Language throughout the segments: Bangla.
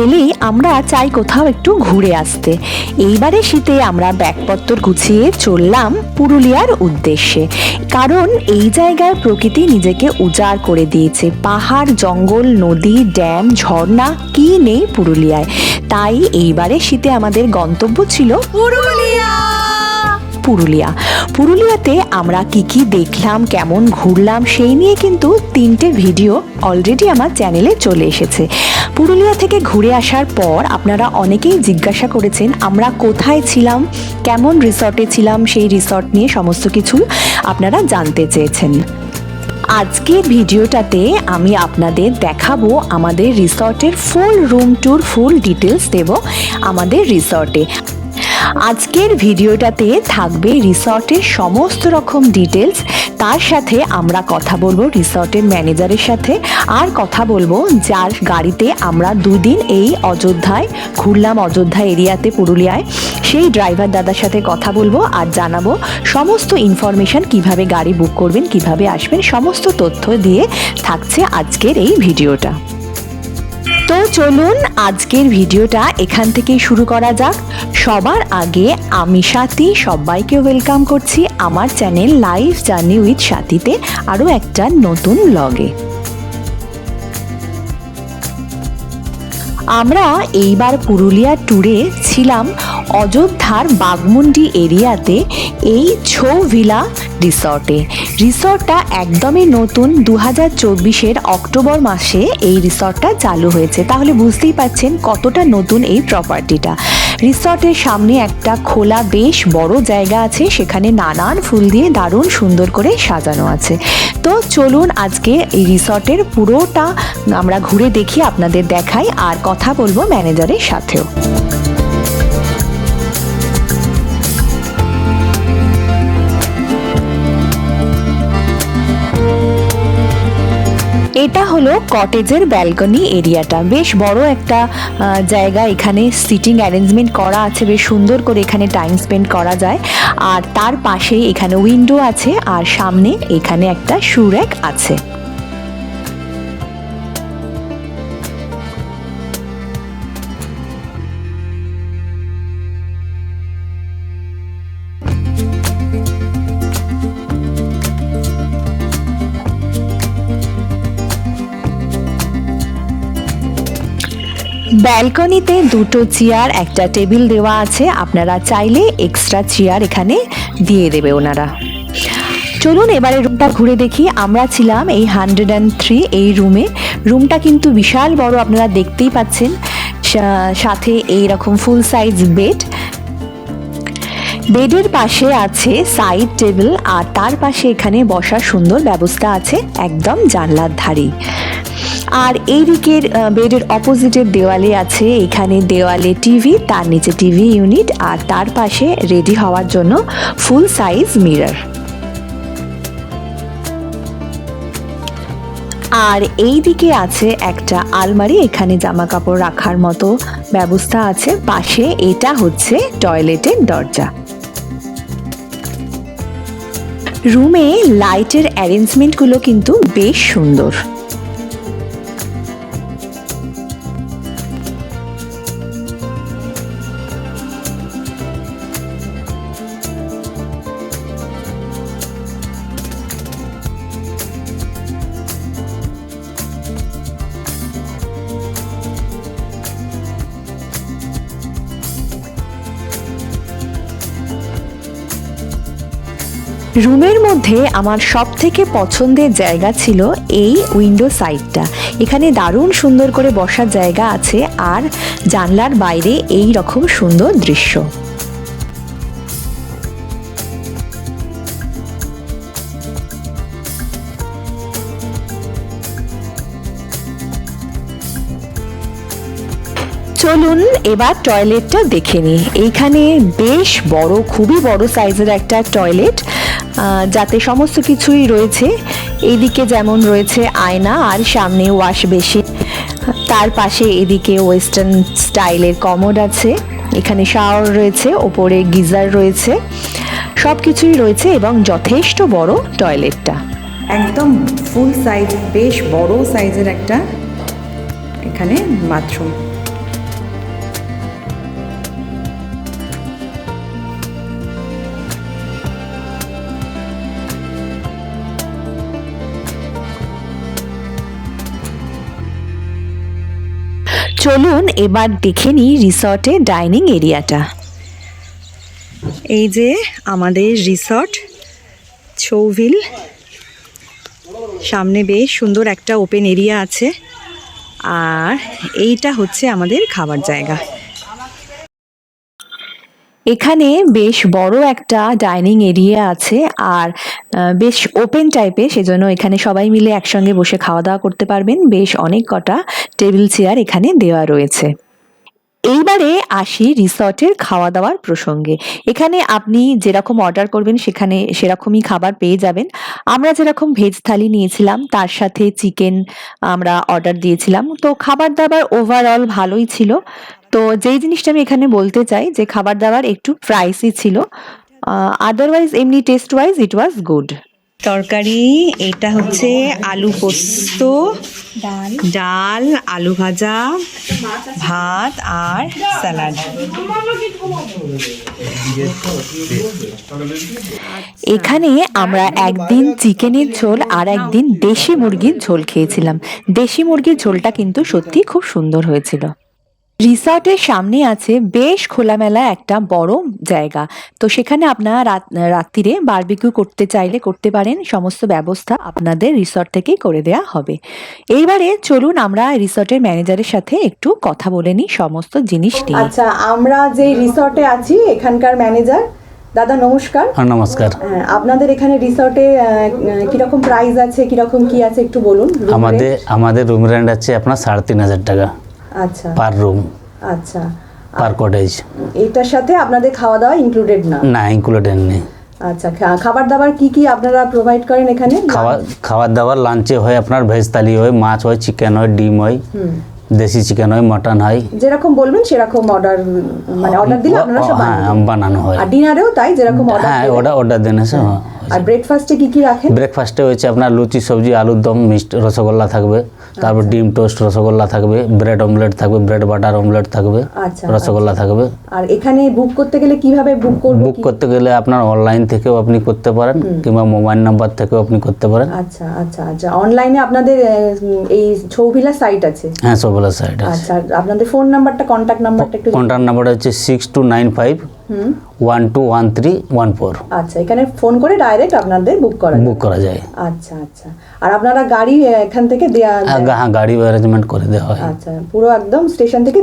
এলেই আমরা চাই কোথাও একটু ঘুরে আসতে। এইবারে শীতে আমরা ব্যাগপত্তর গুছিয়ে চললাম পুরুলিয়ার উদ্দেশ্যে, কারণ এই জায়গায় প্রকৃতি নিজেকে উজাড় করে দিয়েছে। পাহাড়, জঙ্গল, নদী, ড্যাম, ঝর্ণা, কি নেই পুরুলিয়ায়। তাই এইবারে শীতে আমাদের গন্তব্য ছিল পুরুলিয়াতে আমরা কি দেখলাম, কেমন ঘুরলাম, সেই নিয়ে কিন্তু 3টে ভিডিও অলরেডি আমার চ্যানেলে চলে এসেছে। পুরুলিয়া থেকে ঘুরে আসার পর আপনারা অনেকেই জিজ্ঞাসা করেছেন আমরা কোথায় ছিলাম, কেমন রিসর্টে ছিলাম, সেই রিসর্ট নিয়ে সমস্ত কিছু আপনারা জানতে চেয়েছেন। আজকের ভিডিওটাতে আমি আপনাদের দেখাবো আমাদের রিসর্টের ফুল রুম ট্যুর, ফুল ডিটেলস দেব আমাদের রিসর্টে। আজকের ভিডিওটাতে থাকবে রিসর্টের সমস্ত রকম ডিটেলস, তার সাথে আমরা কথা বলবো রিসর্টের ম্যানেজারের সাথে, আর কথা বলবো যার গাড়িতে আমরা 2 দিন এই অযোধ্যায় ঘুরলাম, অযোধ্যা এরিয়াতে পুরুলিয়ায়, সেই ড্রাইভার দাদার সাথে কথা বলবো আর জানাবো সমস্ত ইনফরমেশন, কিভাবে গাড়ি বুক করবেন, কিভাবে আসবেন, সমস্ত তথ্য দিয়ে থাকছে আজকের এই ভিডিওটা। তো চলুন আজকের ভিডিওটা এখান থেকেই শুরু করা যাক। সবার আগে আমি স্বাতী সবাইকে ওয়েলকাম করছি আমার চ্যানেল লাইফ জার্নি উইথ স্বাতীতে আরও একটা নতুন ব্লগে। আমরা এইবার পুরুলিয়া ট্যুরে ছিলাম অযোধ্যার বাঘমুন্ডি এরিয়াতে, এই ছৌ ভিলা রিসর্টে। রিসর্টটা একদমই নতুন, 2024-এর অক্টোবর মাসে এই রিসর্টটা চালু হয়েছে। তাহলে বুঝতেই পারছেন কতটা নতুন এই প্রপার্টিটা। রিসর্টের সামনে একটা খোলা বেশ বড় জায়গা আছে, সেখানে নানান ফুল দিয়ে দারুণ সুন্দর করে সাজানো আছে। তো চলুন আজকে এই রিসর্টের পুরোটা আমরা ঘুরে দেখি, আপনাদের দেখাই আর কথা বলবো ম্যানেজারের সাথেও। এটা হলো কটেজের ব্যালকনি এরিয়াটা, বেশ বড় একটা জায়গা। এখানে সিটিং অ্যারেঞ্জমেন্ট করা আছে, বেশ সুন্দর করে এখানে টাইম স্পেন্ড করা যায়। আর তার পাশেই এখানে উইন্ডো আছে, আর সামনে এখানে একটা শু র্যাক আছে। ব্যালকনিতে 2টো চেয়ার, একটা টেবিল দেওয়া আছে, আপনারা চাইলে এক্সট্রা চেয়ার এখানে দিয়ে দেবে ওনারা। চলুন এবারে রুমটা ঘুরে দেখি। আমরা ছিলাম এই 103 এই রুমে। রুমটা কিন্তু বিশাল বড়, আপনারা দেখতেই পাচ্ছেন। সাথে এইরকম ফুল সাইজ বেড, বেডের পাশে আছে সাইড টেবিল, আর তার পাশে এখানে বসার সুন্দর ব্যবস্থা আছে একদম জানলার ধারে। আর এই দিকের বেডের অপোজিটের দেওয়ালে আছে, এখানে দেওয়ালে টিভি, তার নিচে টিভি ইউনিট, আর তার পাশে রেডি হওয়ার জন্য ফুল সাইজ মিরর। আর এই দিকে আছে একটা আলমারি, এখানে জামা কাপড় রাখার মতো ব্যবস্থা আছে। পাশে এটা হচ্ছে টয়লেটের দরজা। রুমে লাইটের অ্যারেঞ্জমেন্টগুলো কিন্তু বেশ সুন্দর। রুমের মধ্যে আমার সবথেকে পছন্দের জায়গা ছিল এই উইন্ডো সাইডটা। এখানে দারুণ সুন্দর করে বসার জায়গা আছে, আর জানলার বাইরে এই রকম সুন্দর দৃশ্য। চলুন এবার টয়লেটটা দেখে নিই। এইখানে বেশ বড়, খুবই বড় সাইজের একটা টয়লেট, যাতে সমস্ত কিছুই রয়েছে। এইদিকে যেমন রয়েছে আয়না, আর সামনে ওয়াশ বেসিন, তার পাশে এদিকে ওয়েস্টার্ন স্টাইলের কমোড আছে, এখানে শাওয়ার রয়েছে, ওপরে গিজার রয়েছে, সব কিছুই রয়েছে এবং যথেষ্ট বড় টয়লেটটা, একদম ফুল সাইজ, বেশ বড় সাইজের একটা এখানে বাথরুম। চলুন এবার দেখে নিই রিসর্টে ডাইনিং এরিয়াটা। এই যে আমাদের রিসর্ট ছৌভিল, সামনে বেশ সুন্দর একটা ওপেন এরিয়া আছে, আর এইটা হচ্ছে আমাদের খাবার জায়গা। এখানে বেশ বড় একটা ডাইনিং এরিয়া আছে আর বেশ ওপেন টাইপের, সেজন্য এখানে সবাই মিলে একসঙ্গে বসে খাওয়া দাওয়া করতে পারবেন। বেশ অনেক কটা টেবিল চেয়ার এখানে দেওয়া রয়েছে। এইবারে আসি রিসর্টের খাওয়া দাওয়ার প্রসঙ্গে। এখানে আপনি যেরকম অর্ডার করবেন সেখানে সেরকমই খাবার পেয়ে যাবেন। আমরা যেরকম ভেজ থালি নিয়েছিলাম তার সাথে চিকেন আমরা অর্ডার দিয়েছিলাম, তো খাবার দাবার ওভারঅল ভালোই ছিল। তো যেই জিনিসটা আমি এখানে বলতে চাই যে খাবার দাবার একটু প্রাইসই ছিল, আদারওয়াইজ এমনি taste wise it was good. তরকারি এটা হচ্ছে আলু পোস্ত, ডাল, আলু ভাজা, ভাত আর স্যালাড। এখানে আমরা একদিন চিকেনের ঝোল আর একদিন দেশি মুরগির ঝোল খেয়েছিলাম। দেশি মুরগির ঝোলটা কিন্তু সত্যি খুব সুন্দর হয়েছিল। রিসর্টের সামনে আছে বেশ খোলামেলা একটা বড় জায়গা, তো সেখানে আপনারা রাত্রিরে বারবিকিউ করতে চাইলে করতে পারেন। সমস্ত ব্যবস্থা আপনাদের রিসর্ট থেকেই করে দেওয়া হবে। এইবারে চলুন আমরা রিসর্টের ম্যানেজারের সাথে একটু কথা বলে নিই সমস্ত জিনিস নিয়ে। আচ্ছা, আমরা যে রিসর্টে আছি এখানকার ম্যানেজার দাদা, নমস্কার। নমস্কার। আপনাদের এখানে রিসর্টে কিরকম প্রাইস আছে, কিরকম কি আছে একটু বলুন। আমাদের রুম রেন্ট আছে আপনার 3,500 টাকা। আচ্ছা, পার রুম। আচ্ছা, পার কটেজ। এটার সাথে আপনাদের খাওয়া দাওয়া ইনক্লুডেড না? না, ইনক্লুডেড নেই। আচ্ছা, খাবার দাবার কি কি আপনারা প্রোভাইড করেন এখানে? খাবার দাবার লাঞ্চে হয় আপনার ভেজ থালি হয়, মাছ হয়, চিকেন হয়, ডিম হয়, দেশি চিকেন হয়, মটন হয়। যেরকম বলবেন সেরকম অর্ডার, মানে অর্ডার দিলে আপনারা সব বানানো হয়। আর ডিনারেও তাই যেরকম অর্ডার? হ্যাঁ, অর্ডার দেন। আর ব্রেকফাস্টে কি কি রাখেন? ব্রেকফাস্টে হচ্ছে আপনার লুচি, সবজি, আলুর দম, মিষ্টি, রসগোল্লা থাকবে, তারপর ডিম টোস্ট, রসগোল্লা থাকবে, ব্রেড অমলেট থাকবে, ব্রেড বাটার অমলেট থাকবে, রসগোল্লা থাকবে। আর এখানে বুক করতে গেলে কিভাবে বুক করব? বুক করতে গেলে আপনার অনলাইন থেকেও আপনি করতে পারেন কিংবা মোবাইল নাম্বার থেকেও আপনি করতে পারেন। আচ্ছা আচ্ছা আচ্ছা, অনলাইনে আপনাদের এই ছৌভিলা সাইট আছে? হ্যাঁ, ছৌভিলা সাইট আছে। আচ্ছা, আপনাদের ফোন নাম্বারটা, কন্ট্যাক্ট নাম্বারটা একটু? কন্ট্যাক্ট নাম্বারটা হচ্ছে 6295 121314। আচ্ছা, এখানে ফোন করে ডাইরেক্ট আপনাদের বুক করা যায়। আচ্ছা আচ্ছা, আর আপনারা গাড়ি এখান থেকে দেয়া? হ্যাঁ, গাড়ি অ্যারেঞ্জমেন্ট করে দেওয়া হয়। আচ্ছা, পুরো একদম স্টেশন থেকে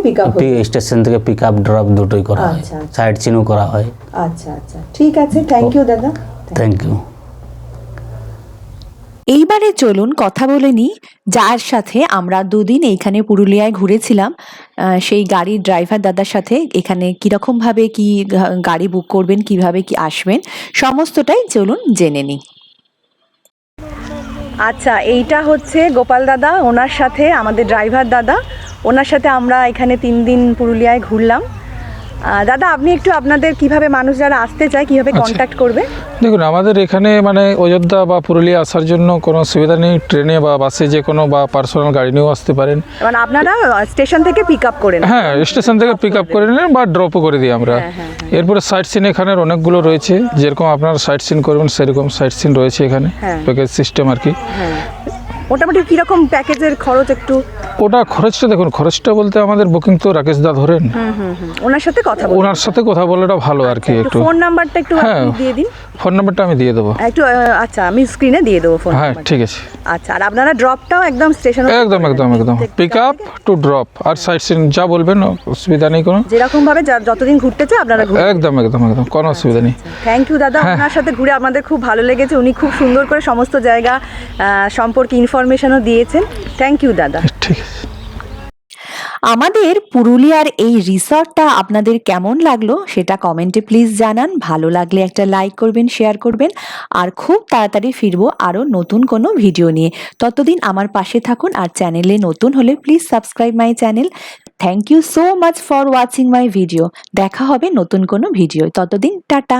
স্টেশন থেকে পিক আপ ড্রপ দুটোই করা হয়, সাইড সিনও করা হয়। আচ্ছা আচ্ছা, ঠিক আছে, থ্যাংক ইউ দাদা। Thank you. এইবারে চলুন কথা বলে নিই যার সাথে আমরা দুদিন এইখানে পুরুলিয়ায় ঘুরেছিলাম, সেই গাড়ির ড্রাইভার দাদার সাথে এখানে কীরকমভাবে কি গাড়ি বুক করবেন, কিভাবে কি আসবেন, সমস্তটাই চলুন জেনে নিই। আচ্ছা, এইটা হচ্ছে গোপাল দাদা, ওনার সাথে আমাদের ড্রাইভার দাদা, ওনার সাথে আমরা এখানে 3 দিন পুরুলিয়ায় ঘুরলাম। দাদা, আপনি একটু আপনাদের কিভাবে মানুষ যারা আসতে চায় কিভাবে কন্ট্যাক্ট করবে? দেখুন, আমাদের এখানে মানে অযোধ্যা বা পুরুলিয়া আসার জন্য কোনো অসুবিধা নেই। ট্রেনে বা বাসে যে কোনো বা পার্সোনাল গাড়ি নিয়েও আসতে পারেন। মানে আপনারা স্টেশন থেকে পিক আপ করেন? হ্যাঁ, স্টেশন থেকে পিক আপ করে নেন বা ড্রপও করে দিই আমরা। এরপরে সাইট সিন এখানের অনেকগুলো রয়েছে, যেরকম আপনারা সাইট সিন করবেন সেরকম সাইট সিন রয়েছে এখানে, প্যাকেজ সিস্টেম আর কি। মোটামুটি কীরকম প্যাকেজের খরচ একটু? ওটা খরচটা দেখুন, খরচটা বলতে আমাদের বুকিং তো রাকেশ দা ধরেন, ওনার সাথে কথা বলাটা ভালো আর কি। একটু ফোন নাম্বারটা একটু দিয়ে দিন। ফোন নাম্বারটা আমি দিয়ে দেবো একটু। আচ্ছা, আমি স্ক্রিনে দিয়ে দেবো ফোন। হ্যাঁ, ঠিক আছে। আচ্ছা, আর আপনারা ড্রপটাও একদম স্টেশন? একদম পিক আপ টু ড্রপ, আর সাইট সিন যা বলবেন অসুবিধা নেই কোনো। যেরকম ভাবে যতদিন ঘুরতে চাই আপনারা একদম কোনো অসুবিধা নেই। থ্যাংক ইউ দাদা, ওনার সাথে ঘুরে আমাদের খুব ভালো লেগেছে। উনি খুব সুন্দর করে সমস্ত জায়গা সম্পর্কে ইনফরমেশনও দিয়েছেন। থ্যাংক ইউ দাদা। ঠিক আছে। আমাদের পুরুলিয়ার এই রিসর্টটা আপনাদের কেমন লাগলো সেটা কমেন্টে প্লিজ জানান। ভালো লাগলে একটা লাইক করবেন, শেয়ার করবেন, আর খুব তাড়াতাড়ি ফিরবো আরও নতুন কোনো ভিডিও নিয়ে। ততদিন আমার পাশে থাকুন, আর চ্যানেলে নতুন হলে please subscribe my channel. Thank you so much for watching my video. দেখা হবে নতুন কোনো ভিডিও, ততদিন টাটা।